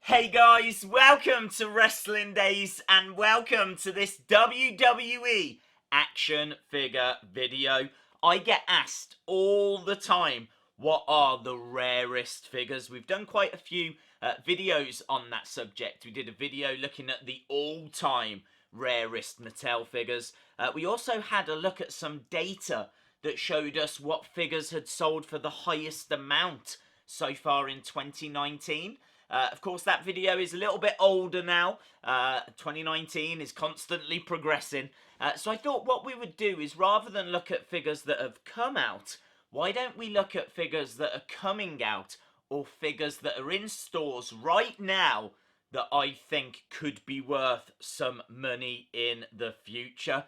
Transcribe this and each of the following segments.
Hey guys, welcome to Wrestling Days and welcome to this WWE action figure video. I get asked all the time, what are the rarest figures? We've done quite a few videos on that subject. We did a video looking at the all-time rarest Mattel figures. We also had a look at some data that showed us what figures had sold for the highest amount so far in 2019. Of course, that video is a little bit older now. 2019 is constantly progressing. So I thought what we would do is, rather than look at figures that have come out, why don't we look at figures that are coming out, or figures that are in stores right now that I think could be worth some money in the future.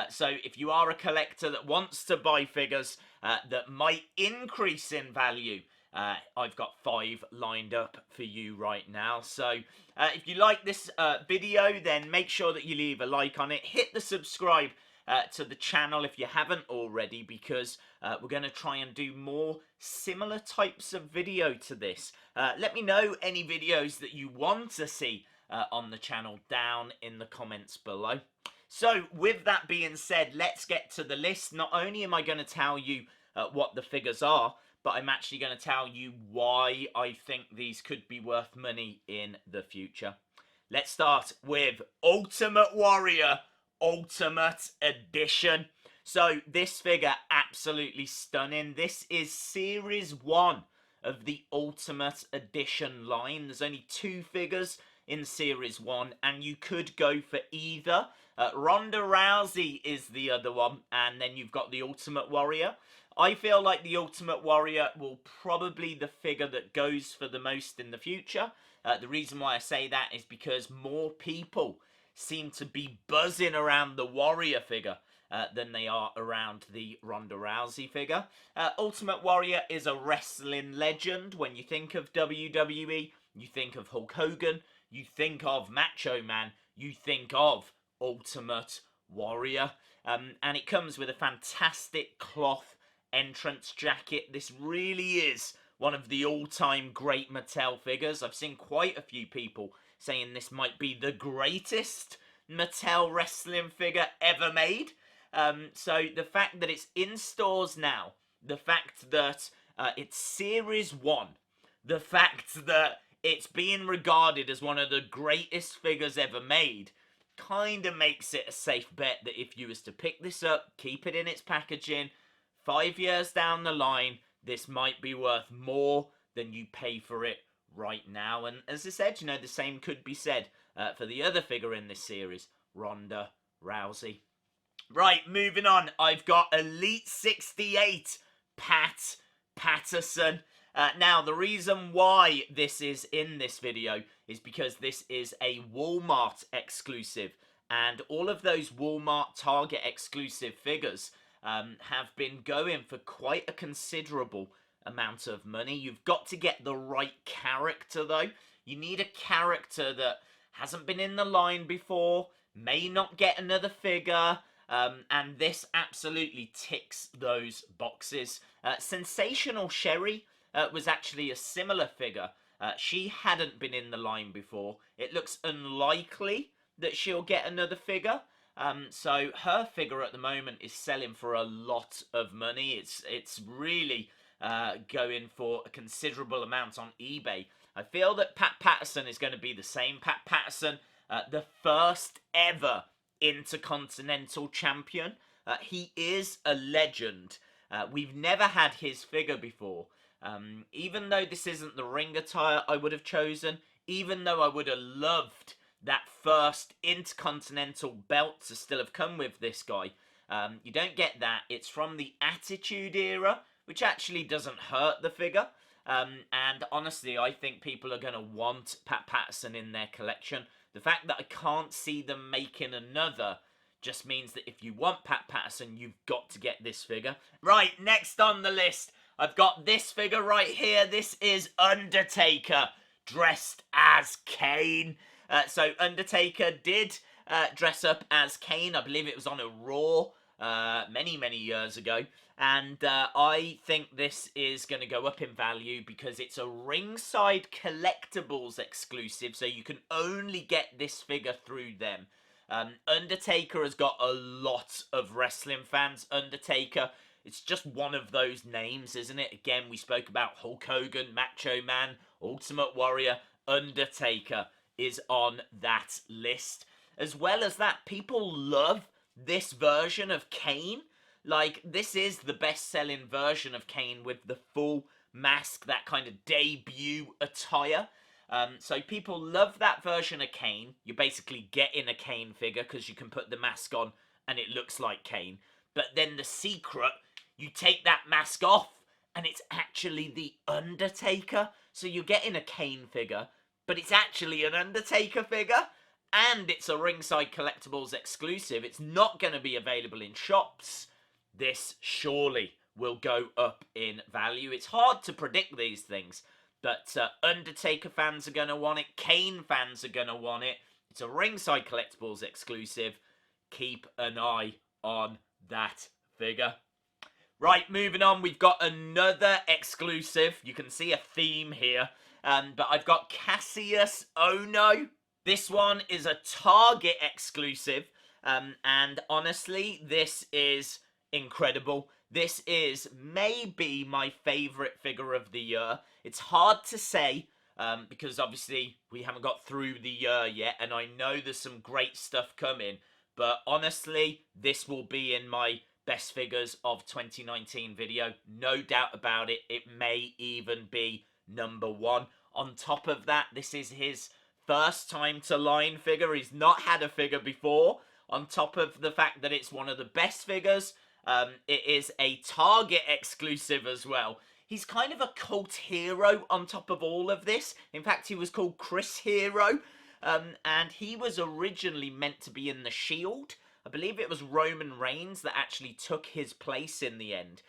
So if you are a collector that wants to buy figures that might increase in value, I've got 5 lined up for you right now. So if you like this video, then make sure that you leave a like on it. Hit the subscribe to the channel if you haven't already, because we're going to try and do more similar types of video to this. Let me know any videos that you want to see on the channel down in the comments below. So with that being said, let's get to the list. Not only am I going to tell you what the figures are, but I'm actually going to tell you why I think these could be worth money in the future. Let's start with Ultimate Warrior Ultimate Edition. So this figure, absolutely stunning. This is Series 1 of the Ultimate Edition line. There's only 2 figures in Series 1, and you could go for either. Ronda Rousey is the other one, and then you've got the Ultimate Warrior. I feel like the Ultimate Warrior will probably be the figure that goes for the most in the future. The reason why I say that is because more people seem to be buzzing around the Warrior figure than they are around the Ronda Rousey figure. Ultimate Warrior is a wrestling legend. When you think of WWE, you think of Hulk Hogan, you think of Macho Man, you think of Ultimate Warrior. And it comes with a fantastic cloth entrance jacket. This really is one of the all-time great Mattel figures. I've seen quite a few people saying this might be the greatest Mattel wrestling figure ever made. So the fact that it's in stores now, the fact that it's Series 1, the fact that it's being regarded as one of the greatest figures ever made, kind of makes it a safe bet that if you was to pick this up, keep it in its packaging, 5 years down the line, this might be worth more than you pay for it right now. And as I said, you know, the same could be said for the other figure in this series, Ronda Rousey. Right, moving on. I've got Elite 68, Patterson. Now, the reason why this is in this video is because this is a Walmart exclusive. And all of those Walmart Target exclusive figures have been going for quite a considerable amount of money. You've got to get the right character, though. You need a character that hasn't been in the line before, may not get another figure, and this absolutely ticks those boxes. Sensational Sherry was actually a similar figure. She hadn't been in the line before. It looks unlikely that she'll get another figure. So her figure at the moment is selling for a lot of money. It's really going for a considerable amount on eBay. I feel that Pat Patterson is going to be the same. Pat Patterson, the first ever Intercontinental Champion. He is a legend. We've never had his figure before. Even though this isn't the ring attire I would have chosen, even though I would have loved that first Intercontinental belt to still have come with this guy, you don't get that. It's from the Attitude Era, which actually doesn't hurt the figure. And honestly, I think people are going to want Pat Patterson in their collection. The fact that I can't see them making another just means that if you want Pat Patterson, you've got to get this figure. Right, next on the list, I've got this figure right here. This is Undertaker dressed as Kane. So Undertaker did dress up as Kane. I believe it was on a Raw many years ago. And I think this is going to go up in value because it's a Ringside Collectbles exclusive, so you can only get this figure through them. Undertaker has got a lot of wrestling fans. Undertaker, it's just one of those names, isn't it? Again, we spoke about Hulk Hogan, Macho Man, Ultimate Warrior. Undertaker is on that list. As well as that, people love this version of Kane. Like, this is the best-selling version of Kane with the full mask, that kind of debut attire. So people love that version of Kane. You're basically getting a Kane figure because you can put the mask on and it looks like Kane. But then the secret, you take that mask off and it's actually the Undertaker. So you're getting a Kane figure, but it's actually an Undertaker figure. And it's a Ringside Collectbles exclusive. It's not going to be available in shops. This surely will go up in value. It's hard to predict these things, but Undertaker fans are going to want it. Kane fans are going to want it. It's a Ringside Collectbles exclusive. Keep an eye on that figure. Right, moving on. We've got another exclusive. You can see a theme here. But I've got Kassius Ohno. This one is a Target exclusive. And honestly, this is incredible. This is maybe my favourite figure of the year. It's hard to say because obviously we haven't got through the year yet, and I know there's some great stuff coming, but honestly, this will be in my best figures of 2019 video. No doubt about it. It may even be #1. On top of that, this is his first time to line figure. He's not had a figure before. On top of the fact that it's one of the best figures, it is a Target exclusive as well. He's kind of a cult hero on top of all of this. In fact, he was called Chris Hero. And he was originally meant to be in the Shield. I believe it was Roman Reigns that actually took his place in the end.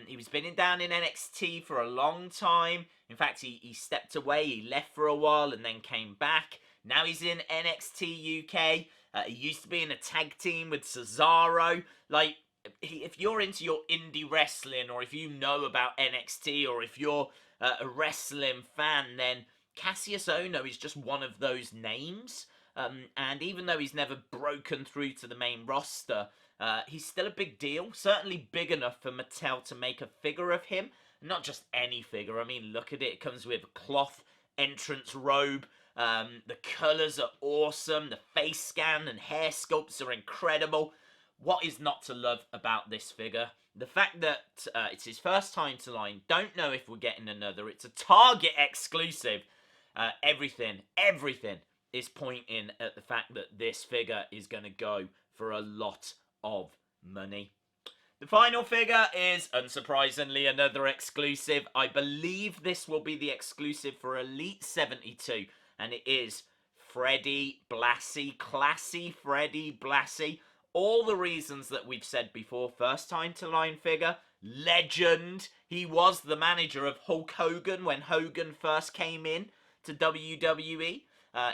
He was been down in NXT for a long time. In fact, he stepped away, he left for a while and then came back. Now he's in NXT UK. He used to be in a tag team with Cesaro. Like, if you're into your indie wrestling, or if you know about NXT, or if you're a wrestling fan, then Kassius Ohno is just one of those names. And even though he's never broken through to the main roster, he's still a big deal. Certainly big enough for Mattel to make a figure of him. Not just any figure. I mean, look at it. It comes with a cloth entrance robe. The colours are awesome. The face scan and hair sculpts are incredible. What is not to love about this figure? The fact that it's his first time to line. Don't know if we're getting another. It's a Target exclusive. Everything is pointing at the fact that this figure is going to go for a lot of money. The final figure is, unsurprisingly, another exclusive. I believe this will be the exclusive for Elite 72, and it is Freddie Blassie. Classy Freddie Blassie. All the reasons that we've said before. First time to line figure. Legend. He was the manager of Hulk Hogan when Hogan first came in to WWE.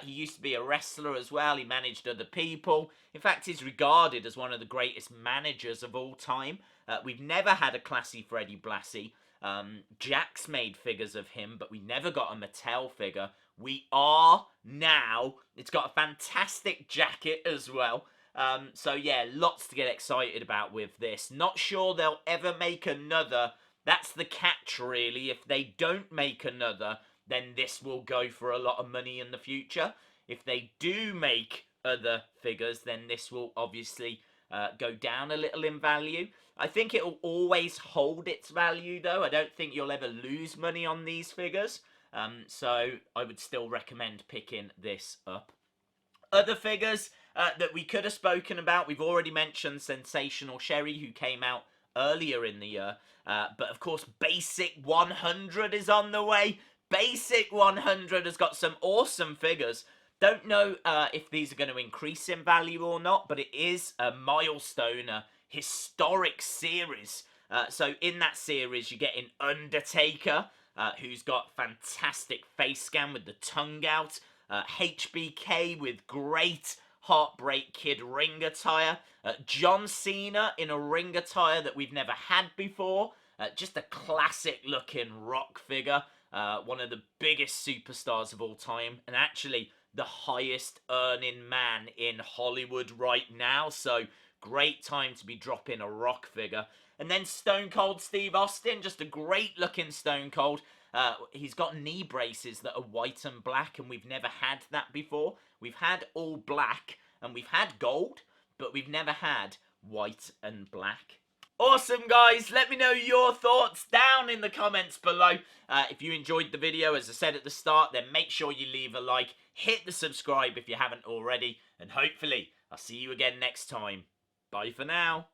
He used to be a wrestler as well. He managed other people. In fact, he's regarded as one of the greatest managers of all time. We've never had a classy Freddie Blassie. Jax made figures of him, but we never got a Mattel figure. We are now. It's got a fantastic jacket as well. So yeah, lots to get excited about with this. Not sure they'll ever make another. That's the catch, really. If they don't make another, then this will go for a lot of money in the future. If they do make other figures, then this will obviously go down a little in value. I think it will always hold its value, though. I don't think you'll ever lose money on these figures. So I would still recommend picking this up. Other figures that we could have spoken about, we've already mentioned Sensational Sherry, who came out earlier in the year. But of course, Basic 100 is on the way. Basic 100 has got some awesome figures. Don't know if these are going to increase in value or not, but it is a milestone, a historic series. So in that series, you're getting Undertaker, who's got fantastic face scan with the tongue out. HBK with great Heartbreak Kid ring attire. John Cena in a ring attire that we've never had before. Just a classic looking rock figure. One of the biggest superstars of all time. And actually the highest earning man in Hollywood right now. So great time to be dropping a rock figure. And then Stone Cold Steve Austin. Just a great looking Stone Cold. He's got knee braces that are white and black, and we've never had that before. We've had all black, and we've had gold, but we've never had white and black. Awesome, guys. Let me know your thoughts down in the comments below. If you enjoyed the video, as I said at the start, then make sure you leave a like, hit the subscribe if you haven't already, and hopefully I'll see you again next time. Bye for now.